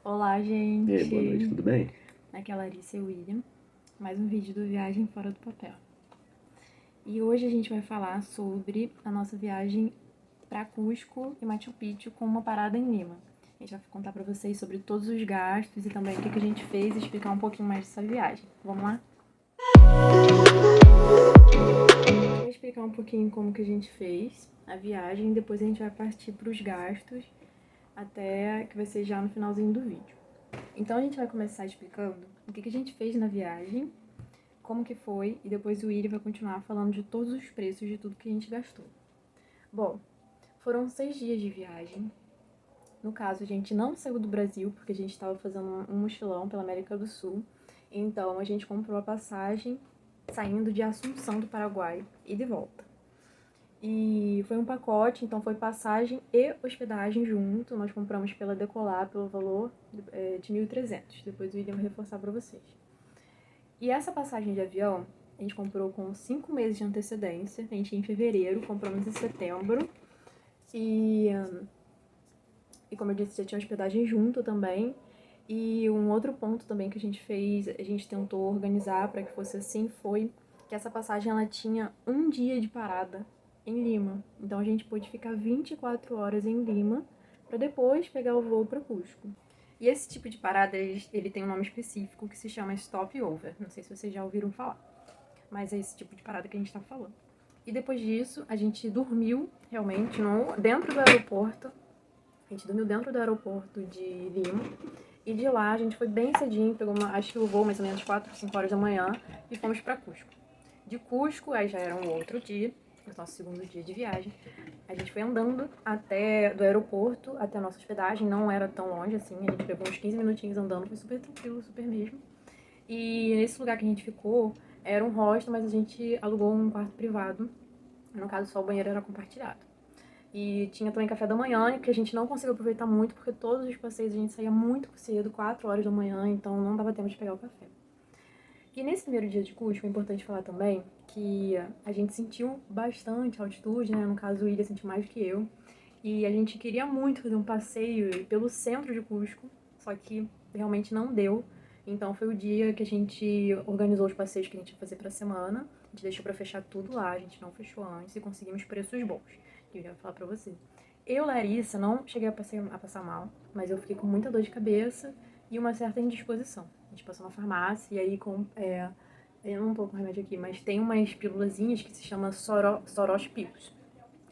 Olá, E aí, boa noite, gente! tudo bem? Aqui é a Larissa e o William, mais um vídeo do Viagem Fora do Papel. E hoje a gente vai falar sobre a nossa viagem para Cusco e Machu Picchu com uma parada em Lima. A gente vai contar para vocês sobre todos os gastos e também o que a gente fez e explicar um pouquinho mais dessa viagem. Vamos lá? Eu vou explicar um pouquinho como que a gente fez a viagem e depois a gente vai partir para os gastos, até que vai ser já no finalzinho do vídeo. Então a gente vai começar explicando o que a gente fez na viagem, como que foi, e depois o William vai continuar falando de todos os preços de tudo que a gente gastou. Bom, foram 6 dias de viagem. No caso, a gente não saiu do Brasil, porque a gente estava fazendo um mochilão pela América do Sul. Então a gente comprou a passagem saindo de Assunção do Paraguai e de volta. E foi um pacote, então foi passagem e hospedagem junto. Nós compramos pela Decolar pelo valor de 1.300. Depois o William vai reforçar para vocês. E essa passagem de avião a gente comprou com 5 meses de antecedência. A gente ia em fevereiro, compramos em setembro. E como eu disse, já tinha hospedagem junto também. E um outro ponto também que a gente fez, a gente tentou organizar para que fosse assim, foi que essa passagem ela tinha um dia de parada em Lima. Então a gente pôde ficar 24 horas em Lima para depois pegar o voo para Cusco. E esse tipo de parada, ele tem um nome específico que se chama stopover. Não sei se vocês já ouviram falar, mas é esse tipo de parada que a gente tá falando. E depois disso, a gente dormiu realmente dentro do aeroporto. A gente dormiu dentro do aeroporto de Lima. E de lá a gente foi bem cedinho, pegou acho que o voo mais ou menos 4, 5 horas da manhã e fomos para Cusco. De Cusco, aí já era um outro dia, o nosso segundo dia de viagem. A gente foi andando do aeroporto até a nossa hospedagem, não era tão longe assim, a gente pegou uns 15 minutinhos andando, foi super tranquilo, super mesmo. E nesse lugar que a gente ficou, era um hostel, mas a gente alugou um quarto privado, no caso só o banheiro era compartilhado. E tinha também café da manhã, que a gente não conseguiu aproveitar muito, porque todos os passeios a gente saía muito cedo, 4 horas da manhã, então não dava tempo de pegar o café. E nesse primeiro dia de Cusco, é importante falar também que a gente sentiu bastante altitude, né? No caso, o William sentiu mais do que eu. E a gente queria muito fazer um passeio pelo centro de Cusco, só que realmente não deu. Então foi o dia que a gente organizou os passeios que a gente ia fazer pra semana. A gente deixou pra fechar tudo lá, a gente não fechou antes e conseguimos preços bons, que eu ia falar pra você. Eu, Larissa, não cheguei a passar mal, mas eu fiquei com muita dor de cabeça e uma certa indisposição. A gente passou na farmácia e aí eu não tô com remédio aqui, mas tem umas pílulazinhas que se chama Soros Pills.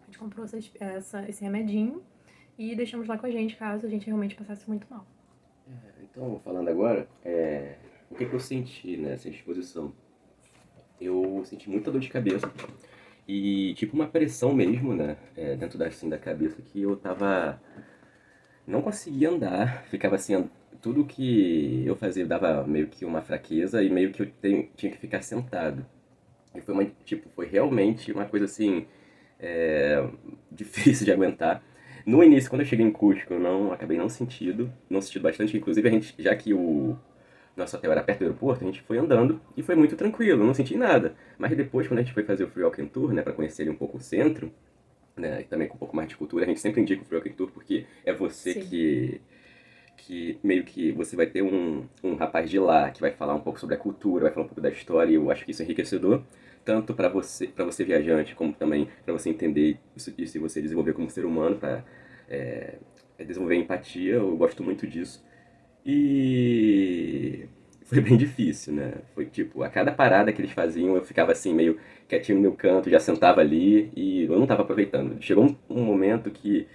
A gente comprou esse remedinho e deixamos lá com a gente, caso a gente realmente passasse muito mal. Então, falando agora, o que eu senti nessa exposição? Eu senti muita dor de cabeça e tipo uma pressão mesmo, né, dentro assim, da cabeça que eu tava... Não conseguia andar, ficava assim, tudo que eu fazia dava meio que uma fraqueza e meio que tinha que ficar sentado. E foi realmente uma coisa assim, difícil de aguentar. No início, quando eu cheguei em Cusco, eu acabei não sentindo bastante. Inclusive, já que o nosso hotel era perto do aeroporto, a gente foi andando e foi muito tranquilo, não senti nada. Mas depois, quando a gente foi fazer o Free Walking Tour, né, para conhecer um pouco o centro, né, e também com um pouco mais de cultura, a gente sempre indica o Free Walking Tour porque é você Sim. que meio que você vai ter um rapaz de lá que vai falar um pouco sobre a cultura, vai falar um pouco da história, e eu acho que isso é enriquecedor, tanto para você viajante, como também para você entender e se você desenvolver como ser humano, para desenvolver empatia, eu gosto muito disso. E foi bem difícil, né? Foi tipo, a cada parada que eles faziam, eu ficava assim, meio quietinho no meu canto, já sentava ali e eu não estava aproveitando. Chegou um momento que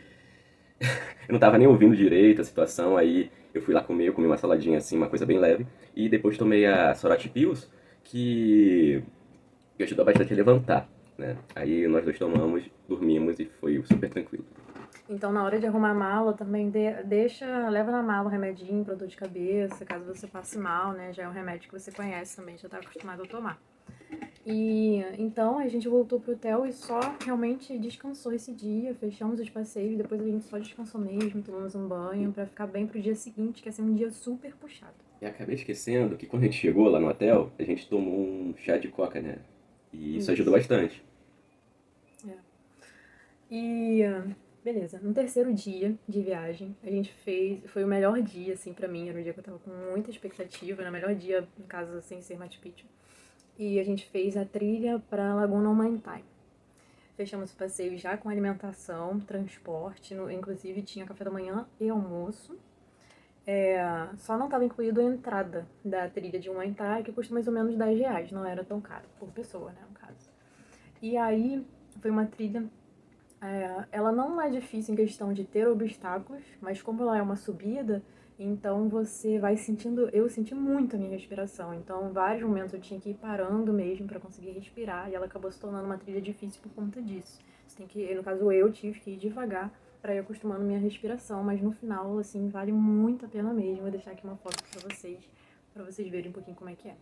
eu não tava nem ouvindo direito a situação, aí eu fui lá comi uma saladinha assim, uma coisa bem leve, e depois tomei a Sorate Pills, que ajudou bastante a levantar, né? Aí nós dois tomamos, dormimos e foi super tranquilo. Então, na hora de arrumar a mala, também leva na mala o remedinho pra dor de cabeça, caso você passe mal, né? Já é um remédio que você conhece também, já tá acostumado a tomar. E então a gente voltou pro hotel e só realmente descansou esse dia, fechamos os passeios, depois a gente só descansou mesmo, tomamos um banho pra ficar bem pro dia seguinte, que ia ser um dia super puxado. E acabei esquecendo que quando a gente chegou lá no hotel, a gente tomou um chá de coca, né? E isso ajudou Isso. bastante. É. E Beleza, no terceiro dia de viagem, a gente fez. Foi o melhor dia, assim, pra mim. Era um dia que eu tava com muita expectativa. Era o melhor dia, no caso, sem ser Machu Picchu. E a gente fez a trilha pra Laguna Humantai. Fechamos o passeio já com alimentação, transporte, inclusive tinha café da manhã e almoço. Só não estava incluído a entrada da trilha de Humantai, que custa mais ou menos R$ 10, não era tão caro, por pessoa, né, no caso. E aí, foi uma trilha. Ela não é difícil em questão de ter obstáculos, mas como ela é uma subida, então você vai sentindo. Eu senti muito a minha respiração, então, em vários momentos eu tinha que ir parando mesmo para conseguir respirar, e ela acabou se tornando uma trilha difícil por conta disso. Você tem que, no caso, eu tive que ir devagar para ir acostumando minha respiração, mas no final, assim, vale muito a pena mesmo. Vou deixar aqui uma foto para vocês verem um pouquinho como é que é.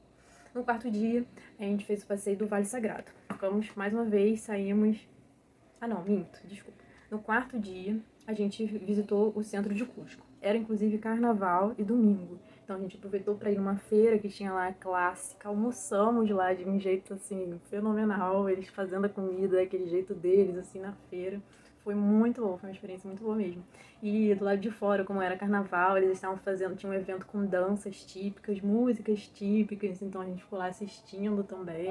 No quarto dia, a gente fez o passeio do Vale Sagrado. Ficamos mais uma vez, saímos. Ah, não, minto, desculpa. No quarto dia, a gente visitou o centro de Cusco. Era inclusive carnaval e domingo. Então a gente aproveitou para ir numa feira que tinha lá clássica. Almoçamos lá de um jeito assim fenomenal, eles fazendo a comida daquele jeito deles assim na feira. Foi muito bom, foi uma experiência muito boa mesmo. E do lado de fora, como era carnaval, eles estavam fazendo, tinha um evento com danças típicas, músicas típicas, então a gente ficou lá assistindo também.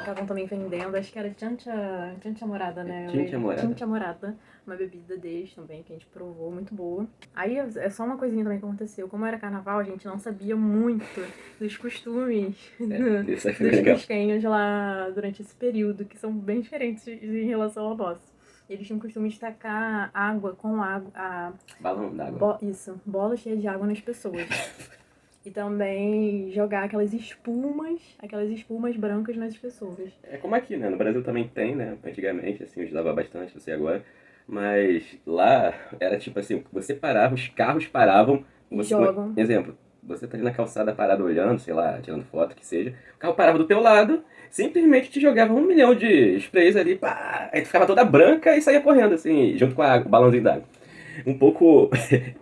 Ficavam também vendendo, acho que era chancha morada, né? Tinta morada. Tincha morada, uma bebida deles também, que a gente provou, muito boa. Aí é só uma coisinha também que aconteceu. Como era carnaval, a gente não sabia muito dos costumes Isso aí foi dos legal. cusquenhos lá durante esse período, que são bem diferentes em relação ao nosso. Eles tinham o costume de tacar água com água, Balão d'água. isso, bola cheia de água nas pessoas. E também jogar aquelas espumas brancas nas pessoas. É como aqui, né? No Brasil também tem, né? Antigamente, assim, usava bastante, não sei agora. Mas lá era tipo assim, você parava, os carros paravam. E Você, jogam. exemplo, você tá ali na calçada parado olhando, sei lá, tirando foto, que seja. O carro parava do teu lado, simplesmente te jogava 1 milhão de sprays ali, pá, aí tu ficava toda branca e saía correndo, assim, junto com o balãozinho d'água. Um pouco,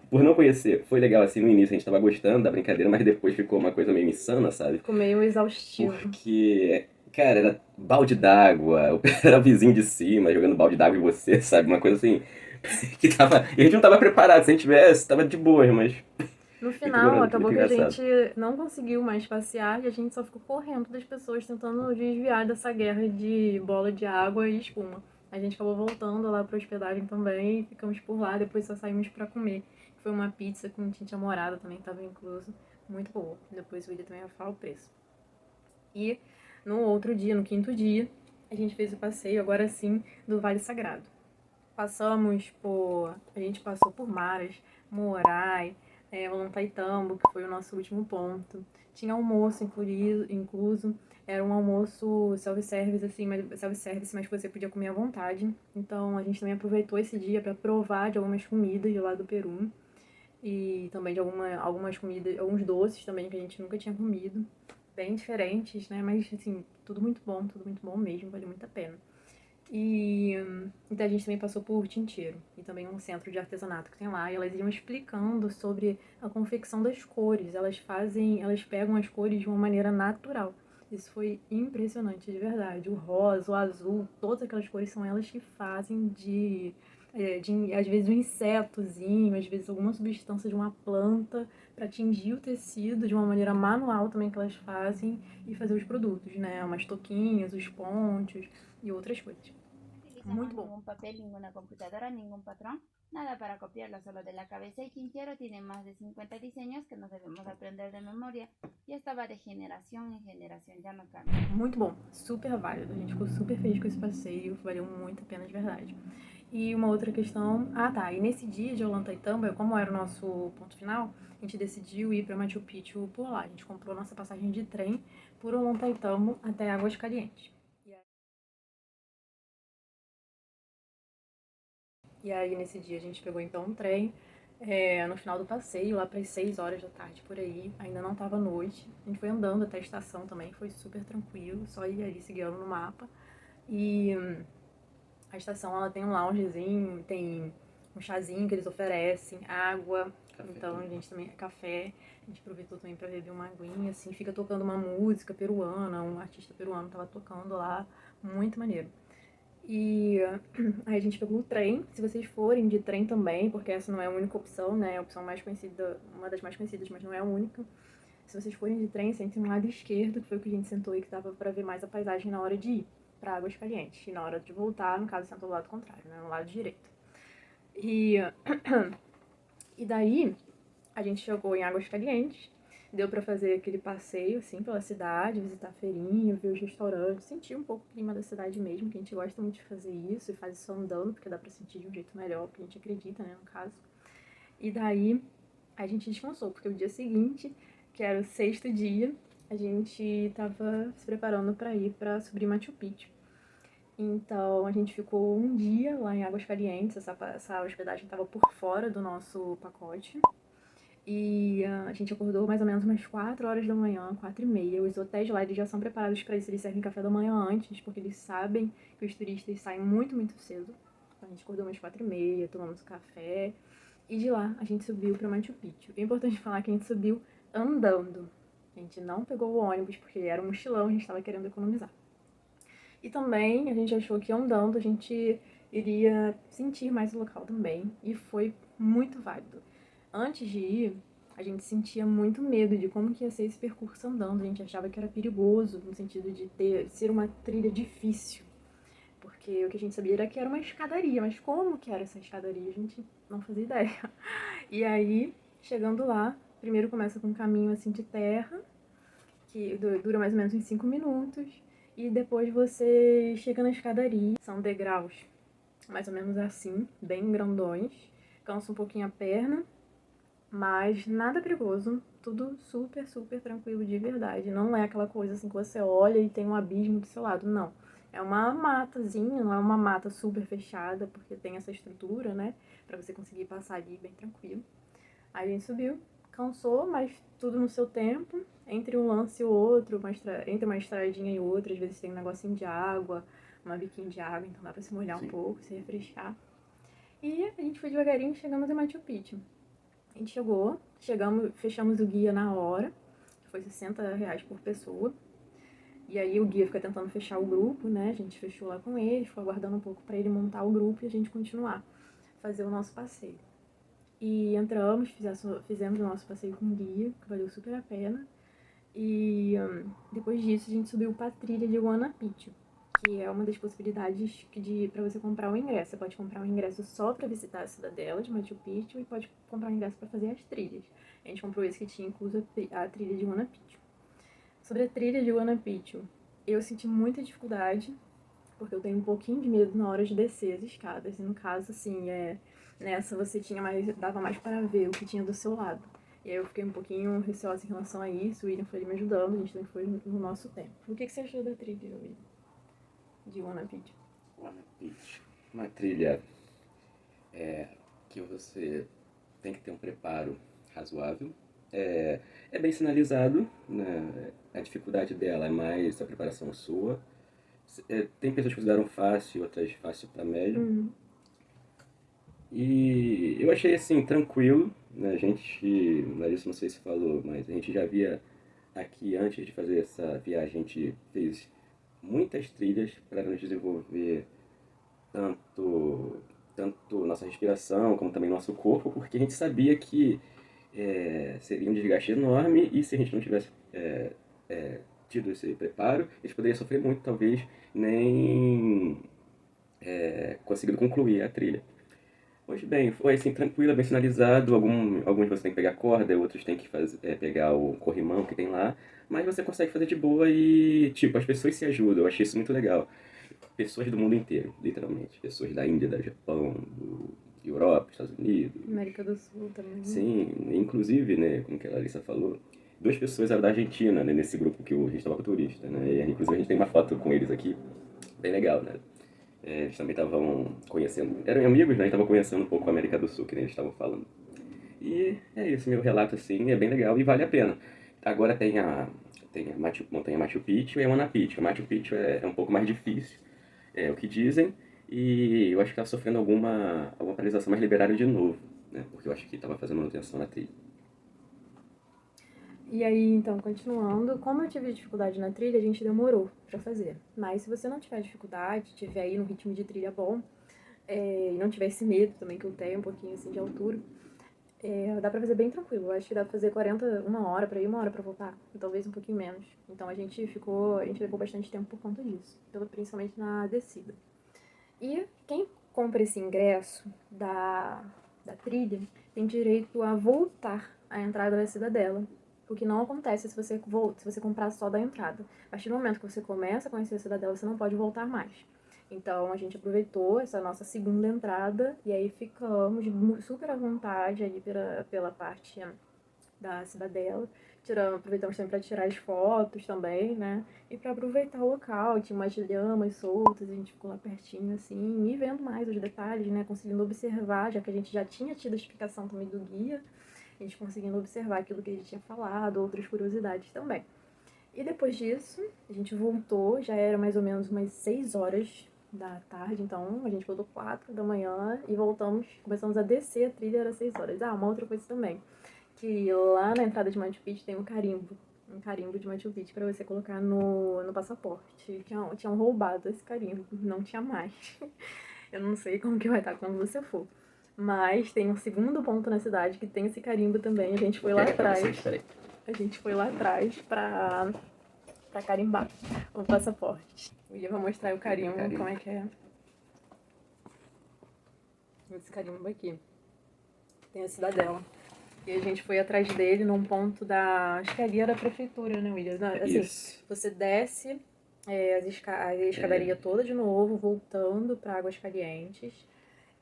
por não conhecer, foi legal assim no início, a gente tava gostando da brincadeira, mas depois ficou uma coisa meio insana, sabe? Ficou meio exaustivo. Porque, cara, era balde d'água, era o vizinho de cima jogando balde d'água em você, sabe? Uma coisa assim, que tava. E a gente não tava preparado, se a gente tivesse, tava de boa, mas. No Muito, final, muito acabou que a engraçado. gente não conseguiu mais passear e a gente só ficou correndo das pessoas, tentando desviar dessa guerra de bola de água e espuma. A gente acabou voltando lá pra hospedagem também, ficamos por lá, depois só saímos pra comer. Foi uma pizza com tinta morada também, estava incluso. Muito boa. Depois o vídeo também vai falar o preço. E no outro dia, no quinto dia, a gente fez o passeio, agora sim, do Vale Sagrado. A gente passou por Maras, Morai, Ollantaytambo, que foi o nosso último ponto. Tinha almoço incluso. Era um almoço self-service, assim, mas que você podia comer à vontade. Então a gente também aproveitou esse dia para provar de algumas comidas de lá do Peru. E também de algumas comidas, alguns doces também que a gente nunca tinha comido. Bem diferentes, né? Mas assim, tudo muito bom mesmo, vale muito a pena. E então a gente também passou por Tinteiro e também um centro de artesanato que tem lá. E elas iam explicando sobre a confecção das cores. Elas pegam as cores de uma maneira natural. Isso foi impressionante, de verdade. O rosa, o azul, todas aquelas cores são elas que fazem às vezes um insetozinho, às vezes alguma substância de uma planta para tingir o tecido de uma maneira manual também que elas fazem e fazer os produtos, né? Umas toquinhas, os ponchos y otras cosas. Utilizamos ningún papel, ninguna computadora, ningún patrón, nada para copiarlo solo de la cabeza y Tintiero tiene más de 50 diseños que nos debemos aprender de memoria y esta va de generación en generación, ya no cambia. Muito bom, super válido, a gente ficou super feliz com esse passeio, valeu muito a pena de verdade. E uma outra questão, e nesse dia de Ollantaytambo, como era o nosso ponto final, a gente decidiu ir para Machu Picchu por lá. A gente comprou nossa passagem de trem por Ollantaytambo até Águas Calientes. E aí, nesse dia, a gente pegou então um trem no final do passeio, lá para as 6 horas da tarde por aí. Ainda não estava noite. A gente foi andando até a estação também, foi super tranquilo, só ir ali seguindo no mapa. E a estação ela tem um loungezinho, tem um chazinho que eles oferecem, água, Café Então a também. gente também, café, a gente aproveitou também pra beber uma aguinha, assim, fica tocando uma música peruana, um artista peruano tava tocando lá, muito maneiro. E aí a gente pegou o trem, se vocês forem de trem também, porque essa não é a única opção, né, é a opção mais conhecida, uma das mais conhecidas, mas não é a única. Se vocês forem de trem, sentem no lado esquerdo, que foi o que a gente sentou e que dava pra ver mais a paisagem na hora de ir pra Águas Calientes. E na hora de voltar, no caso, sentou do lado contrário, né, no lado direito. E, e daí, a gente chegou em Águas Calientes, deu pra fazer aquele passeio, assim, pela cidade, visitar a feirinha, ver os restaurantes, sentir um pouco o clima da cidade mesmo, que a gente gosta muito de fazer isso, e faz isso andando, porque dá pra sentir de um jeito melhor, porque a gente acredita, né, no caso. E daí, a gente descansou, porque o dia seguinte, que era o sexto dia, a gente tava se preparando pra ir pra subir Machu Picchu. Então a gente ficou um dia lá em Águas Calientes, essa hospedagem estava por fora do nosso pacote. E a gente acordou mais ou menos umas 4 horas da manhã, 4h30. Os hotéis lá eles já são preparados para isso, eles servem café da manhã antes, porque eles sabem que os turistas saem muito, muito cedo. Então a gente acordou umas 4h30, tomamos café. E de lá a gente subiu para Machu Picchu. É importante falar que a gente subiu andando. A gente não pegou o ônibus, porque era um mochilão, a gente estava querendo economizar. E também a gente achou que andando a gente iria sentir mais o local também. E foi muito válido. Antes de ir, a gente sentia muito medo de como que ia ser esse percurso andando. A gente achava que era perigoso, no sentido de ser uma trilha difícil. Porque o que a gente sabia era que era uma escadaria, mas como que era essa escadaria? A gente não fazia ideia. E aí, chegando lá, primeiro começa com um caminho assim de terra, que dura mais ou menos uns 5 minutos. E depois você chega na escadaria. São degraus mais ou menos assim, bem grandões. Cansa um pouquinho a perna, mas nada perigoso. Tudo super, super tranquilo de verdade. Não é aquela coisa assim que você olha e tem um abismo do seu lado, não. É uma matazinha, não é uma mata super fechada, porque tem essa estrutura, né? Pra você conseguir passar ali bem tranquilo. Aí a gente subiu, cansou, mas tudo no seu tempo. Entre um lance e o outro, entre uma estradinha e outra, às vezes tem um negocinho de água, uma biquinha de água, então dá pra se molhar um pouco, se refrescar. E a gente foi devagarinho chegando até Machu Picchu. A gente chegamos, fechamos o guia na hora, que foi R$ 60 por pessoa. E aí o guia fica tentando fechar o grupo, né? A gente fechou lá com ele, ficou aguardando um pouco pra ele montar o grupo e a gente continuar, fazer o nosso passeio. E entramos, fizemos o nosso passeio com o guia, que valeu super a pena. E depois disso a gente subiu pra trilha de Huayna Picchu, que é uma das possibilidades para você comprar um ingresso. Você pode comprar um ingresso só para visitar a cidadela de Machu Picchu e pode comprar um ingresso para fazer as trilhas. A gente comprou esse que tinha incluso a trilha de Huayna Picchu. Sobre a trilha de Huayna Picchu, eu senti muita dificuldade, porque eu tenho um pouquinho de medo na hora de descer as escadas. E no caso, assim, nessa você dava mais para ver o que tinha do seu lado. E aí eu fiquei um pouquinho receosa em relação a isso, o William foi me ajudando, a gente também foi no nosso tempo. O que você achou da trilha, William? De Huayna Picchu? Huayna Picchu. Uma trilha que você tem que ter um preparo razoável. É bem sinalizado, né? A dificuldade dela é mais a preparação sua. Tem pessoas que consideram fácil, outras fácil para médio. E eu achei assim, tranquilo, né? A gente, Larissa, não sei se falou, mas a gente já via aqui antes de fazer essa viagem, a gente fez muitas trilhas para nos desenvolver tanto nossa respiração como também nosso corpo, porque a gente sabia que seria um desgaste enorme e se a gente não tivesse tido esse preparo, a gente poderia sofrer muito, talvez nem conseguindo concluir a trilha. Pois bem, foi assim, tranquila, bem sinalizado. Alguns você tem que pegar corda, outros tem que pegar o corrimão que tem lá. Mas você consegue fazer de boa e, tipo, as pessoas se ajudam. Eu achei isso muito legal. Pessoas do mundo inteiro, literalmente. Pessoas da Índia, da Japão, Europa, Estados Unidos. América do Sul também. Sim, inclusive, né, como que a Larissa falou, 2 pessoas eram da Argentina, né, nesse grupo que a gente estava com turista, né, e inclusive a gente tem uma foto com eles aqui, bem legal, né. Eles também estavam conhecendo, eram amigos, né, e estavam conhecendo um pouco a América do Sul, que nem eles estavam falando. E é isso, meu relato, assim, é bem legal e vale a pena. Agora tem a montanha Machu Picchu e a Huayna Picchu. A Machu Picchu é um pouco mais difícil, é o que dizem, e eu acho que está sofrendo alguma paralisação, mas liberaram de novo. né? Porque eu acho que estava fazendo manutenção na trilha. E aí, então, continuando, como eu tive dificuldade na trilha, a gente demorou pra fazer. Mas se você não tiver dificuldade, tiver aí no ritmo de trilha bom, e não tiver esse medo também que eu tenho, um pouquinho assim de altura, dá pra fazer bem tranquilo. Eu acho que dá pra fazer 1 hora pra ir, 1 hora pra voltar, talvez um pouquinho menos. Então a gente levou bastante tempo por conta disso, principalmente na descida. E quem compra esse ingresso da trilha tem direito a voltar à entrada da cidadela. O que não acontece se você comprar só da entrada. A partir do momento que você começa a conhecer a cidadela, você não pode voltar mais. Então a gente aproveitou essa nossa segunda entrada e aí ficamos super à vontade ali pela parte da cidadela. Aproveitamos também para tirar as fotos também, né? E para aproveitar o local, tinha umas lhamas soltas, a gente ficou lá pertinho assim, e vendo mais os detalhes, né? Conseguindo observar, já que a gente já tinha tido a explicação também do guia, a gente conseguindo observar aquilo que a gente tinha falado, outras curiosidades também. E depois disso, a gente voltou, já era mais ou menos umas 6 horas da tarde, então a gente voltou 4 da manhã e começamos a descer a trilha, era 6 horas. Ah, uma outra coisa também, que lá na entrada de Machu Picchu tem um carimbo de Machu Picchu para você colocar no passaporte. Tinham roubado esse carimbo, não tinha mais. Eu não sei como que vai estar quando você for. Mas tem um segundo ponto na cidade que tem esse carimbo também. A gente foi lá atrás. A gente foi lá atrás pra carimbar o passaporte. O Ia vai mostrar o carimbo, como é que é. Esse carimbo aqui. Tem a cidadela. E a gente foi atrás dele num ponto acho que ali era a prefeitura, né, William? Assim, Isso. você desce a escadaria toda de novo, voltando para Aguascalientes.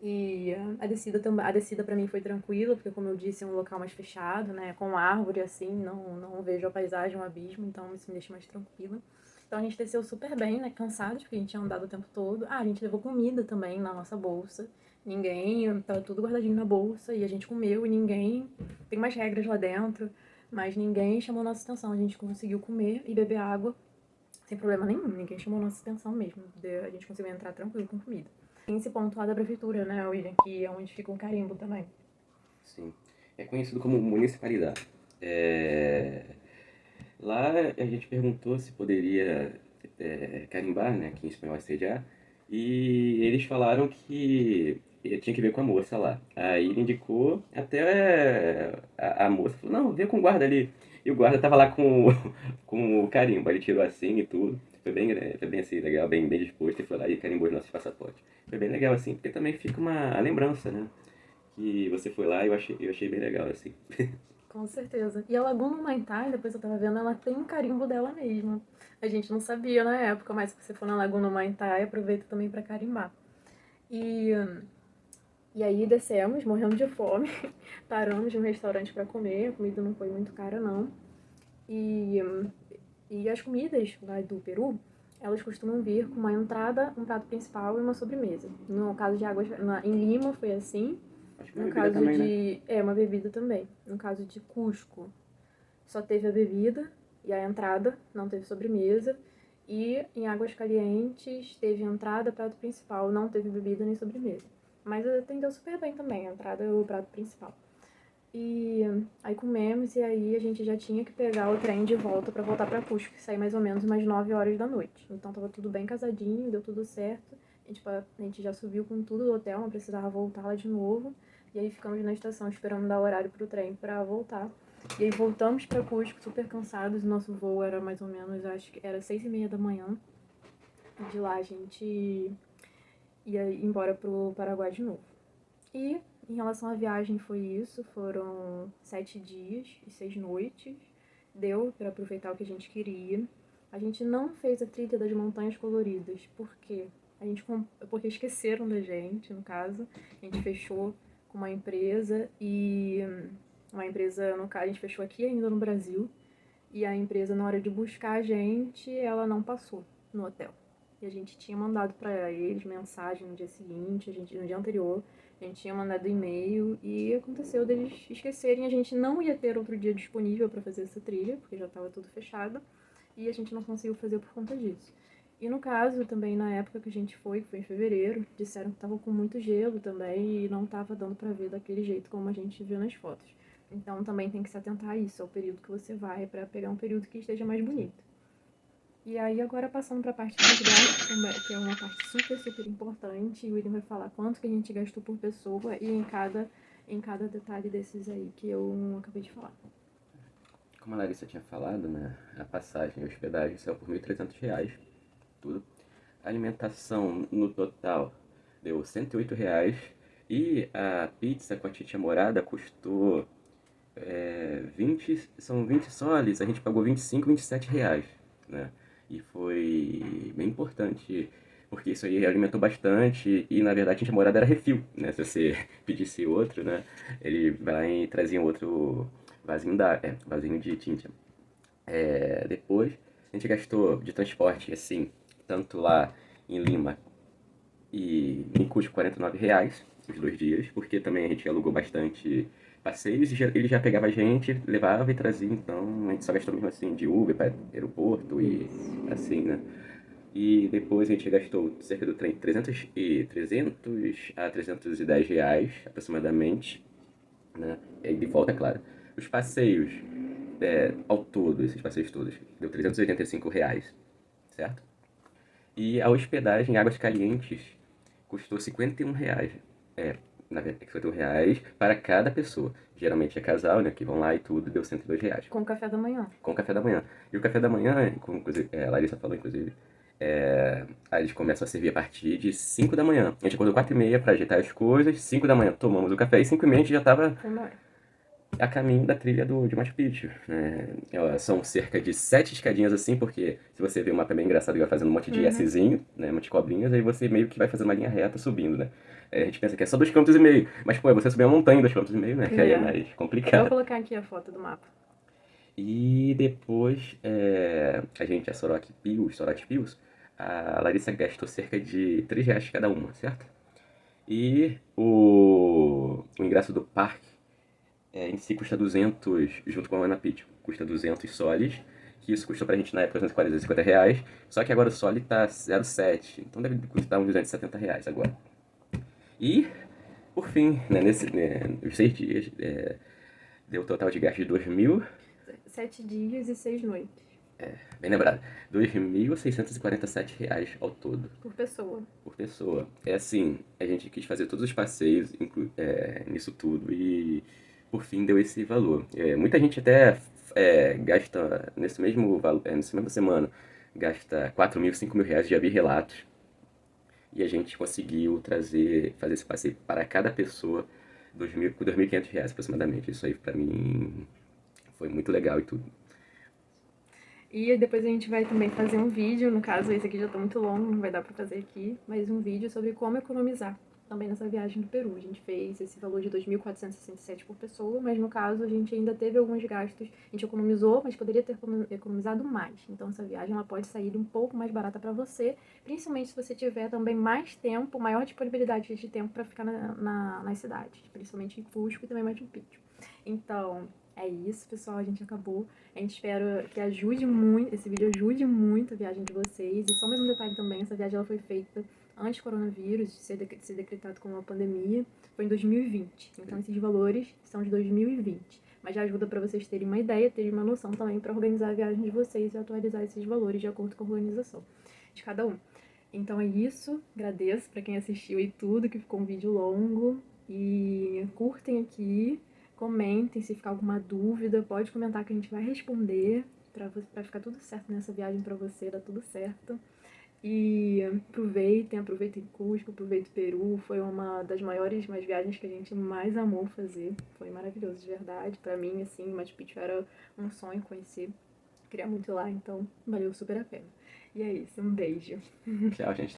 E a descida para mim foi tranquila, porque como eu disse, é um local mais fechado, né, com árvore assim, não vejo a paisagem, um abismo, então isso me deixa mais tranquila. Então a gente desceu super bem, né, cansados, porque a gente tinha andado o tempo todo. Ah, a gente levou comida também na nossa bolsa. Tava tudo guardadinho na bolsa e a gente comeu e tem umas regras lá dentro, mas ninguém chamou nossa atenção. A gente conseguiu comer e beber água sem problema nenhum, ninguém chamou nossa atenção mesmo. A gente conseguiu entrar tranquilo com comida. Tem esse ponto lá da prefeitura, né, William, que é onde fica um carimbo também. Sim. É conhecido como municipalidade. Lá a gente perguntou se poderia carimbar, né, que em espanhol é sediar, e eles falaram que tinha que ver com a moça lá. Aí ele indicou, até a moça falou, não, vê com o guarda ali. E o guarda tava lá com, com o carimbo, aí ele tirou assim e tudo. Foi bem assim, legal, bem disposto, e foi lá e carimbou os nossos passaportes. Foi bem legal assim, porque também fica a lembrança, né? Que você foi lá e eu achei bem legal assim. Com certeza. E a Laguna Humaitá, depois eu tava vendo, ela tem um carimbo dela mesma. A gente não sabia na época, mas se você for na Laguna Humaitá, aproveita também pra carimbar. E aí descemos, morrendo de fome, paramos em um restaurante pra comer, a comida não foi muito cara não. E as comidas lá do Peru, elas costumam vir com uma entrada, um prato principal e uma sobremesa. No caso de em Lima foi assim. Acho que uma No bebida caso também, de. né? Uma bebida também. No caso de Cusco, só teve a bebida e a entrada, não teve sobremesa. E em Águas Calientes teve entrada, prato principal, não teve bebida nem sobremesa. Mas atendeu super bem também, a entrada e o prato principal. E aí comemos e aí a gente já tinha que pegar o trem de volta pra voltar pra Cusco, que saía mais ou menos umas 9 horas da noite. Então tava tudo bem casadinho, deu tudo certo. A gente já subiu com tudo do hotel, não precisava voltar lá de novo. E aí ficamos na estação esperando dar horário pro trem pra voltar. E aí voltamos pra Cusco super cansados. O nosso voo era mais ou menos, acho que era 6h30 da manhã. E de lá a gente ia embora pro Paraguai de novo. E em relação à viagem foi isso, foram 7 dias e 6 noites. Deu para aproveitar o que a gente queria. A gente não fez a trilha das montanhas coloridas, porque porque esqueceram da gente, no caso. A gente fechou com uma empresa no caso, a gente fechou aqui ainda no Brasil. E a empresa, na hora de buscar a gente, ela não passou no hotel. E a gente tinha mandado para eles mensagem no dia seguinte, no dia anterior, a gente tinha mandado e-mail e aconteceu deles esquecerem. A gente não ia ter outro dia disponível para fazer essa trilha, porque já estava tudo fechado, e a gente não conseguiu fazer por conta disso. E no caso, também na época que a gente foi, que foi em fevereiro, disseram que tava com muito gelo também e não tava dando pra ver daquele jeito como a gente viu nas fotos. Então também tem que se atentar a isso, ao período que você vai, pra pegar um período que esteja mais bonito. E aí agora passando pra parte dos gastos, que é uma parte super, super importante, o William vai falar quanto que a gente gastou por pessoa e em cada detalhe desses aí que eu acabei de falar. Como a Larissa tinha falado, né, a passagem e a hospedagem saiu por R$ 1.300, tudo. A alimentação no total deu R$ 108 e a pizza com a titia morada custou 20 soles, a gente pagou 25, R$ 27, né? E foi bem importante, porque isso aí alimentou bastante e na verdade a gente morada era refil, né? Se você pedisse outro, né? Ele vai e trazia outro vasinho de tinta. Depois a gente gastou de transporte, assim, tanto lá em Lima e me custa R$ 49 os 2 dias, porque também a gente alugou bastante passeios e ele já pegava a gente, levava e trazia, então a gente só gastou mesmo assim de Uber para aeroporto e assim, né? E depois a gente gastou cerca do trem 300 a R$ 310 aproximadamente, né? E aí de volta, é claro. Os passeios, ao todo, esses passeios todos, deu R$ 385, certo? E a hospedagem em Águas Calientes custou R$ 51. Na verdade, R$ 51 para cada pessoa. Geralmente é casal, né, que vão lá e tudo, deu R$ 102. Com o café da manhã. Com o café da manhã. E o café da manhã, como inclusive, a Larissa falou, inclusive, aí eles começam a servir a partir de 5 da manhã. A gente acordou 4h30 para ajeitar as coisas, 5 da manhã tomamos o café e 5h30 a gente já estava Foi embora. a caminho da trilha de Machu Picchu, né? São cerca de 7 escadinhas assim, porque se você ver o mapa é bem engraçado, ele vai fazendo um monte de Szinho, né, um monte de cobrinhas, aí você meio que vai fazendo uma linha reta subindo, né? A gente pensa que é só 2,5 km, mas pô, é você subir uma montanha em 2,5 km, né? Que aí é mais Eu vou complicado. colocar aqui a foto do mapa. E depois a gente, a Sorority Pills, a Larissa gastou cerca de R$ 3 cada uma, certo? E o ingresso do parque em si custa 200, junto com a Ana Pitch, custa 200 soles, que isso custou pra gente na época R$ 240, só que agora o sole tá 0,7, então deve custar uns R$ 270 agora. E, por fim, né, os 6 dias, deu um total de gasto de 2.000, 7 dias e 6 noites. bem lembrado, R$ 2.647 ao todo. Por pessoa. Por pessoa. É assim, a gente quis fazer todos os passeios nisso tudo e por fim deu esse valor. Muita gente até gasta nesse mesmo nessa mesma semana, gasta R$ 4.000, R$ 5.000, já vi relatos. E a gente conseguiu fazer esse passeio para cada pessoa por R$ 2.500 aproximadamente. Isso aí pra mim foi muito legal e tudo. E depois a gente vai também fazer um vídeo, no caso esse aqui já tá muito longo, não vai dar pra fazer aqui, mas um vídeo sobre como economizar também nessa viagem do Peru. A gente fez esse valor de 2.467 por pessoa, mas no caso a gente ainda teve alguns gastos, a gente economizou, mas poderia ter economizado mais. Então essa viagem ela pode sair um pouco mais barata pra você, principalmente se você tiver também mais tempo, maior disponibilidade de tempo pra ficar nas cidades, principalmente em Cusco e também Machu Picchu. Então, é isso, pessoal, a gente acabou. A gente espera que ajude muito, esse vídeo ajude muito a viagem de vocês. E só mais um detalhe também, essa viagem ela foi feita antes do coronavírus, de ser decretado como uma pandemia, foi em 2020. Então esses valores são de 2020. Mas já ajuda para vocês terem uma ideia, terem uma noção também para organizar a viagem de vocês e atualizar esses valores de acordo com a organização de cada um. Então é isso, agradeço para quem assistiu e tudo, que ficou um vídeo longo. E curtem aqui. Comentem se ficar alguma dúvida, pode comentar que a gente vai responder pra ficar tudo certo nessa viagem pra você, dar tudo certo. E aproveitem Cusco, aproveitem Peru, foi uma das maiores viagens que a gente mais amou fazer, foi maravilhoso de verdade, pra mim, assim, Machu Picchu era um sonho conhecer, queria muito ir lá, então valeu super a pena. E é isso, um beijo. Tchau, gente.